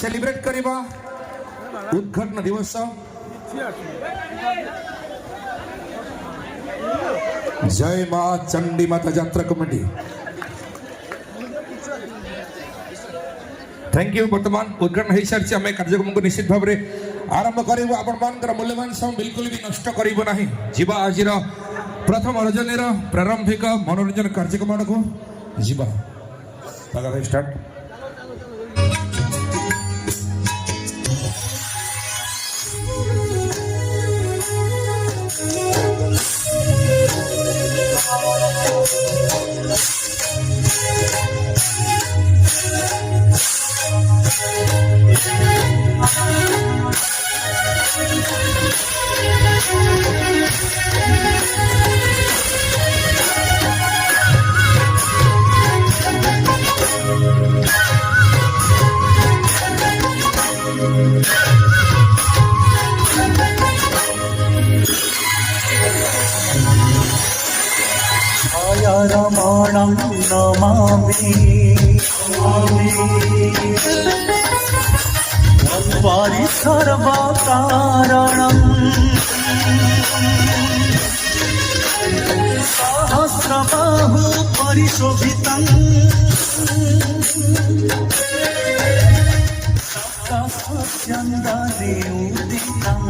Celebrate करिबा उद्घाटन दिवस जय मां चंडी माता यात्रा कमिटी थैंक यू। वर्तमान उद्घाटन हो सारी आम कार्यक्रम को निश्चित भाव में आरंभ करूँ। आपण मूल्यवान समय बिल्कुल भी नष्ट करूँ ना। जीवा आज प्रथम रजनीर प्रारंभिक मनोरंजन कार्यक्रम को जीवा स्टार्ट। रमणं नमामि तत्परि सर्वकारणं सहस्रबाहु परिशोभितं सप्तस्यन्दने उदितम्